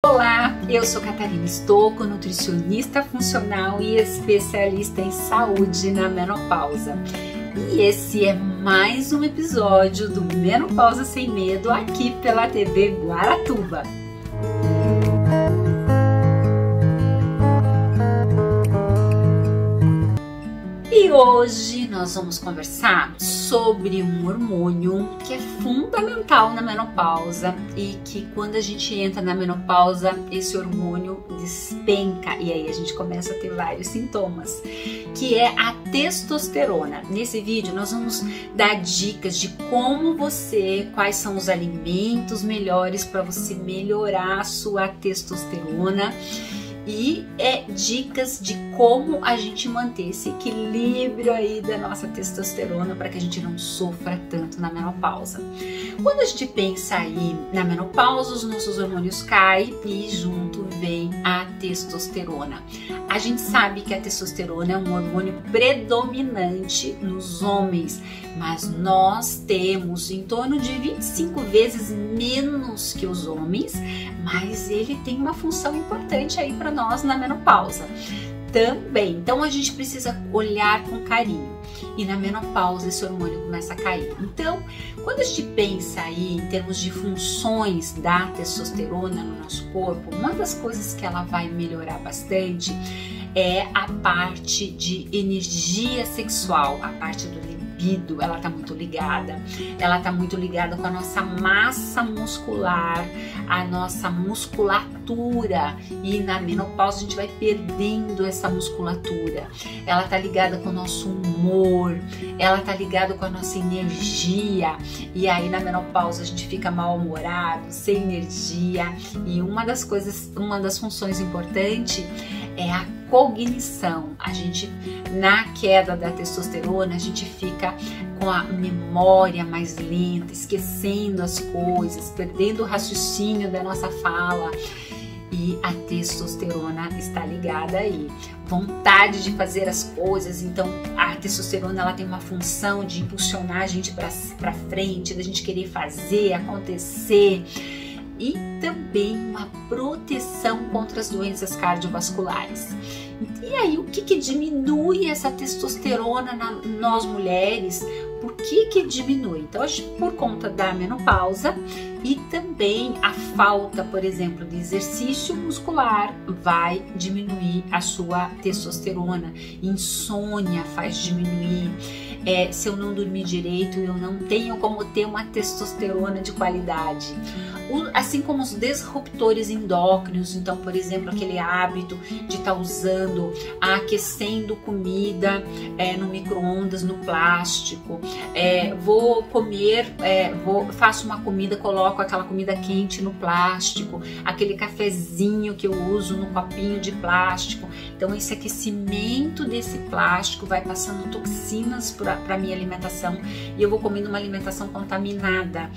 Olá, eu sou Catarina Stocco, nutricionista funcional e especialista em saúde na menopausa. E esse é mais um episódio do Menopausa Sem Medo aqui pela TV Guaratuba. E hoje nós vamos conversar sobre um hormônio que é fundamental na menopausa e que quando a gente entra na menopausa, esse hormônio despenca e aí a gente começa a ter vários sintomas, que é a testosterona. Nesse vídeo nós vamos dar dicas de quais são os alimentos melhores para você melhorar a sua testosterona. E dicas de como a gente manter esse equilíbrio aí da nossa testosterona para que a gente não sofra tanto na menopausa. Quando a gente pensa aí na menopausa, os nossos hormônios caem e junto vem a testosterona. A gente sabe que a testosterona é um hormônio predominante nos homens, mas nós temos em torno de 25 vezes menos que os homens, mas ele tem uma função importante aí para nós na menopausa também. Então a gente precisa olhar com carinho e na menopausa esse hormônio começa a cair. Então, quando a gente pensa aí em termos de funções da testosterona no nosso corpo, uma das coisas que ela vai melhorar bastante é a parte de energia sexual, a parte do libido. Ela tá muito ligada. Ela tá muito ligada com a nossa massa muscular, a nossa musculatura. E na menopausa a gente vai perdendo essa musculatura. Ela tá ligada com o nosso humor, ela tá ligada com a nossa energia. E aí na menopausa a gente fica mal-humorado, sem energia. E uma das funções importantes é a cognição. A gente, na queda da testosterona, a gente fica com a memória mais lenta, esquecendo as coisas, perdendo o raciocínio da nossa fala. E a testosterona está ligada aí. Vontade de fazer as coisas. Então a testosterona ela tem uma função de impulsionar a gente para frente, da gente querer fazer acontecer. E também uma proteção contra as doenças cardiovasculares. E aí, o que diminui essa testosterona nós mulheres? Por que diminui? Então, por conta da menopausa e também a falta, por exemplo, de exercício muscular vai diminuir a sua testosterona. Insônia faz diminuir. Se eu não dormir direito, eu não tenho como ter uma testosterona de qualidade. Assim como os disruptores endócrinos, então, por exemplo, aquele hábito de estar usando, aquecendo comida no micro-ondas, no plástico. Faço uma comida, coloco aquela comida quente no plástico, aquele cafezinho que eu uso no copinho de plástico. Então, esse aquecimento desse plástico vai passando toxinas para a minha alimentação e eu vou comendo uma alimentação contaminada.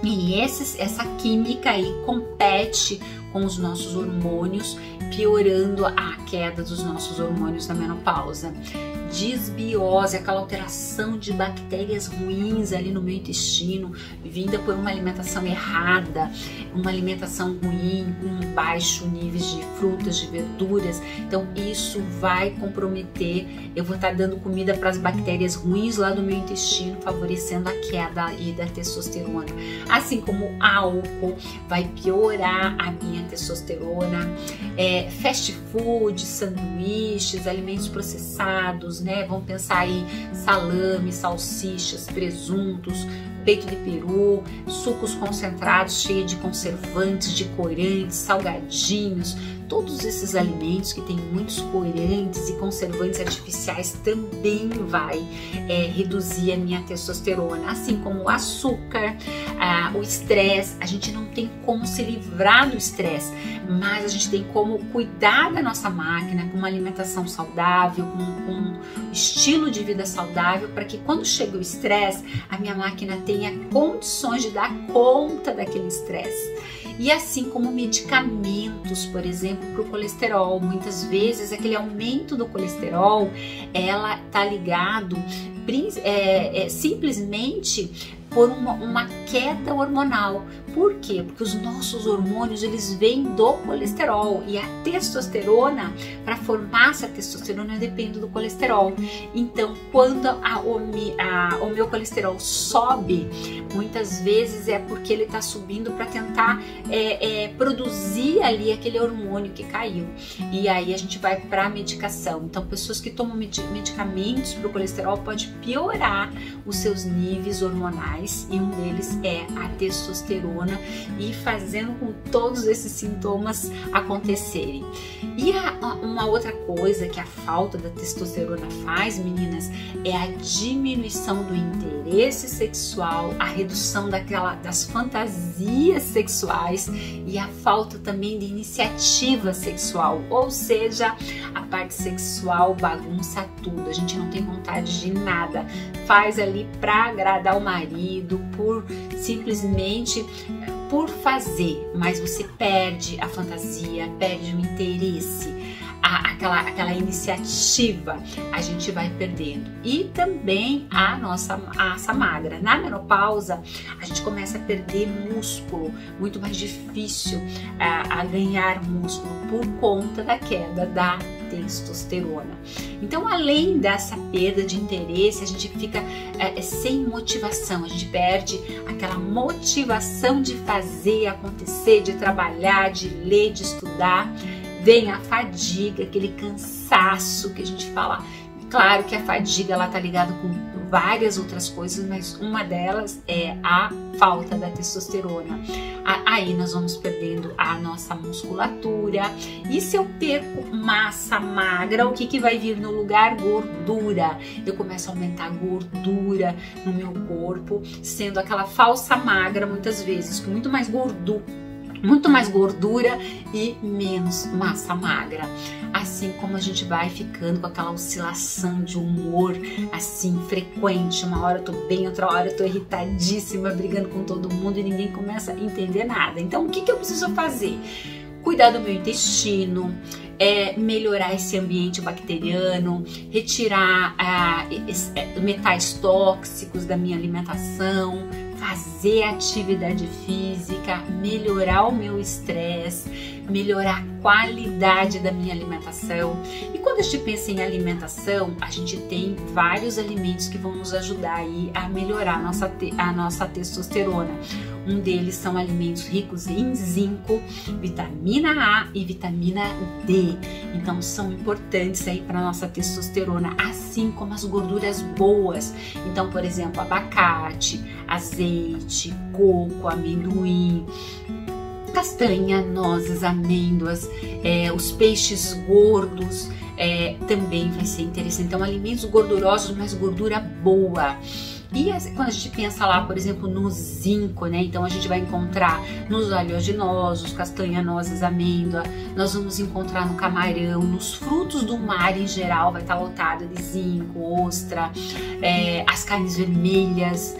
E essa química aí compete com os nossos hormônios, piorando a queda dos nossos hormônios na menopausa. Disbiose, aquela alteração de bactérias ruins ali no meu intestino, vinda por uma alimentação errada, uma alimentação ruim, com baixo níveis de frutas, de verduras. Então isso vai comprometer, eu vou estar dando comida para as bactérias ruins lá do meu intestino, favorecendo a queda aí da testosterona. Assim como álcool vai piorar a minha testosterona, fast food, sanduíches, alimentos processados, né? Vamos pensar aí salame, salsichas, presuntos, peito de peru, sucos concentrados cheios de conservantes, de corantes, salgadinhos. Todos esses alimentos que têm muitos corantes e conservantes artificiais também vai reduzir a minha testosterona, assim como o açúcar, o estresse. A gente não tem como se livrar do estresse, mas a gente tem como cuidar da nossa máquina com uma alimentação saudável, com um estilo de vida saudável, para que quando chega o estresse, a minha máquina tenha condições de dar conta daquele estresse. E assim como medicamentos, por exemplo, para o colesterol. Muitas vezes aquele aumento do colesterol, ela tá ligado simplesmente por uma queda hormonal. Por quê? Porque os nossos hormônios, eles vêm do colesterol, e a testosterona, para formar essa testosterona, depende do colesterol. Então, quando o meu colesterol sobe, muitas vezes é porque ele está subindo para tentar produzir ali aquele hormônio que caiu. E aí a gente vai para a medicação. Então, pessoas que tomam medicamentos para o colesterol pode piorar os seus níveis hormonais, e um deles é a testosterona, e fazendo com todos esses sintomas acontecerem. E uma outra coisa que a falta da testosterona faz, meninas, é a diminuição do interesse sexual, a redução das fantasias sexuais e a falta também de iniciativa sexual, ou seja, a parte sexual bagunça tudo, a gente não tem vontade de nada, faz ali para agradar o marido, simplesmente por fazer, mas você perde a fantasia, perde o interesse, aquela iniciativa a gente vai perdendo. E também a nossa massa magra. Na menopausa a gente começa a perder músculo, muito mais difícil a ganhar músculo por conta da queda da testosterona. Então, além dessa perda de interesse, a gente fica sem motivação, a gente perde aquela motivação de fazer acontecer, de trabalhar, de ler, de estudar. Vem a fadiga, aquele cansaço que a gente fala. Claro que a fadiga ela tá ligada com várias outras coisas, mas uma delas é a falta da testosterona. Aí nós vamos perdendo a nossa musculatura. E se eu perco massa magra, o que vai vir no lugar? Gordura. Eu começo a aumentar a gordura no meu corpo, sendo aquela falsa magra muitas vezes, com muito mais gordura e menos massa magra. Assim como a gente vai ficando com aquela oscilação de humor assim frequente, uma hora eu tô bem, outra hora eu tô irritadíssima, brigando com todo mundo e ninguém começa a entender nada. Então o que eu preciso fazer? Cuidar do meu intestino, melhorar esse ambiente bacteriano, retirar metais tóxicos da minha alimentação, fazer atividade física, melhorar o meu estresse, melhorar a qualidade da minha alimentação. E quando a gente pensa em alimentação, a gente tem vários alimentos que vão nos ajudar aí a melhorar a nossa testosterona. Um deles são alimentos ricos em zinco, vitamina A e vitamina D. Então são importantes aí para nossa testosterona, assim como as gorduras boas. Então, por exemplo, abacate, azeite, coco, amendoim, castanha, nozes, amêndoas, os peixes gordos também vai ser interessante. Então, alimentos gordurosos, mas gordura boa. E quando a gente pensa lá, por exemplo, no zinco, né? Então a gente vai encontrar nos oleaginosos, castanha, nozes, amêndoa. Nós vamos encontrar no camarão, nos frutos do mar em geral, vai estar lotado de zinco, ostra, as carnes vermelhas,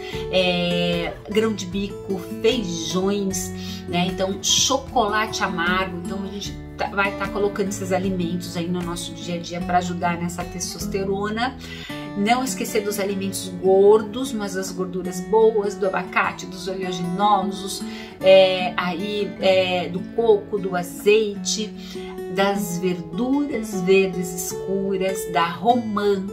grão de bico, feijões, né? Então chocolate amargo. Então a gente vai estar colocando esses alimentos aí no nosso dia a dia para ajudar nessa testosterona. Não esquecer dos alimentos gordos, mas as gorduras boas, do abacate, dos oleaginosos, do coco, do azeite, das verduras verdes escuras, da romã.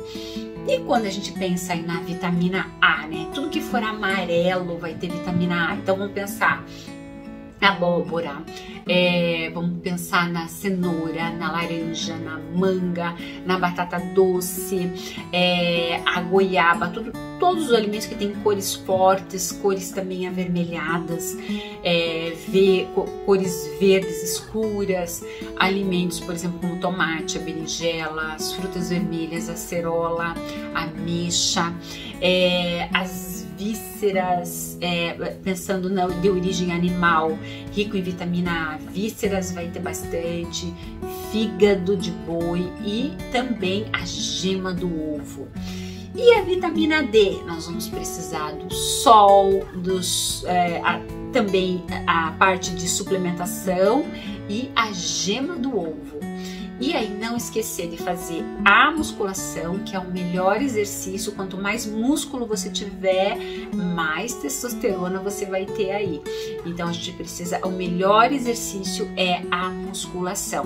E quando a gente pensa aí na vitamina A, né? Tudo que for amarelo vai ter vitamina A. Então vamos pensar na abóbora, vamos pensar na cenoura, na laranja, na manga, na batata doce, a goiaba, todos os alimentos que têm cores fortes, cores também avermelhadas, cores verdes escuras, alimentos, por exemplo, como tomate, a berinjela, as frutas vermelhas, a cerola, a ameixa, as vísceras, pensando de origem animal, rico em vitamina A, vísceras vai ter bastante, fígado de boi e também a gema do ovo. E a vitamina D, nós vamos precisar do sol, também a parte de suplementação e a gema do ovo. E aí não esquecer de fazer a musculação, que é o melhor exercício. Quanto mais músculo você tiver, mais testosterona você vai ter aí. Então a gente precisa, o melhor exercício é a musculação.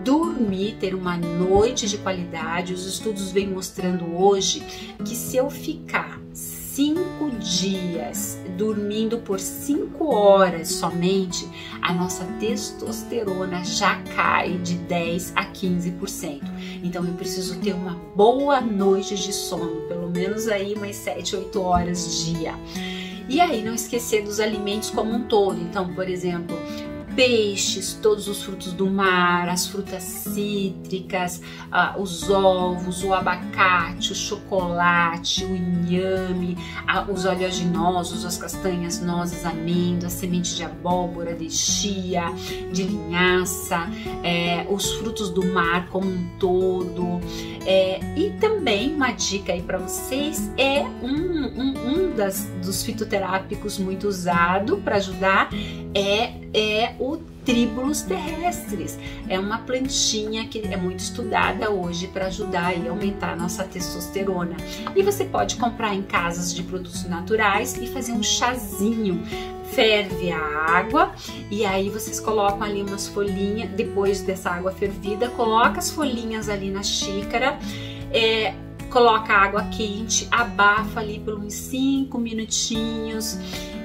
Dormir, ter uma noite de qualidade. Os estudos vêm mostrando hoje que se eu ficar 5 dias dormindo por 5 horas somente, a nossa testosterona já cai de 10 a 15%. Então eu preciso ter uma boa noite de sono, pelo menos aí umas 7, 8 horas dia. E aí não esquecer dos alimentos como um todo. Então, por exemplo, peixes, todos os frutos do mar, as frutas cítricas, os ovos, o abacate, o chocolate, o inhame, os oleaginosos, as castanhas, nozes, amêndoas, semente de abóbora, de chia, de linhaça, os frutos do mar como um todo. E também uma dica aí para vocês é dos fitoterápicos muito usado para ajudar é o Tribulus terrestris. É uma plantinha que é muito estudada hoje para ajudar aí a aumentar a nossa testosterona. E você pode comprar em casas de produtos naturais e fazer um chazinho. Ferve a água e aí vocês colocam ali umas folhinhas, depois dessa água fervida, coloca as folhinhas ali na xícara, coloca a água quente, abafa ali por uns 5 minutinhos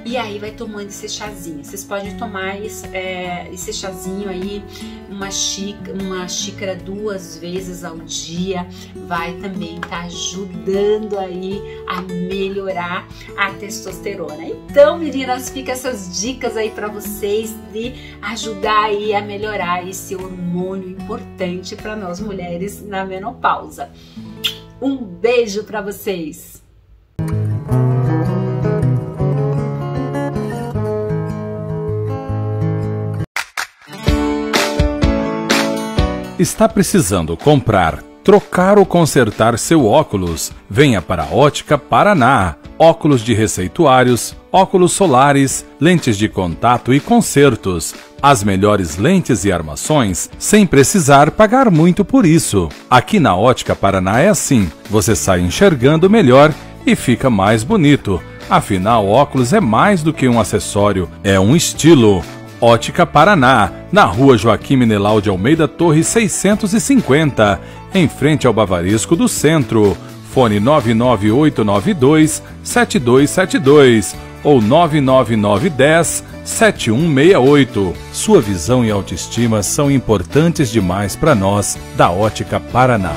e aí vai tomando esse chazinho. Vocês podem tomar esse chazinho aí, uma xícara 2 vezes ao dia, vai também estar ajudando aí a melhorar a testosterona. Então, meninas, fica essas dicas aí para vocês de ajudar aí a melhorar esse hormônio importante para nós mulheres na menopausa. Um beijo para vocês! Está precisando comprar, trocar ou consertar seu óculos? Venha para a Ótica Paraná. Óculos de receituários, óculos solares, lentes de contato e consertos. As melhores lentes e armações sem precisar pagar muito por isso. Aqui na Ótica Paraná é assim, você sai enxergando melhor e fica mais bonito. Afinal, óculos é mais do que um acessório, é um estilo. Ótica Paraná, na Rua Joaquim Menelau de Almeida Torre 650, em frente ao Bavarisco do Centro. Fone 99892-7272 ou 99910-7168. Sua visão e autoestima são importantes demais para nós da Ótica Paraná.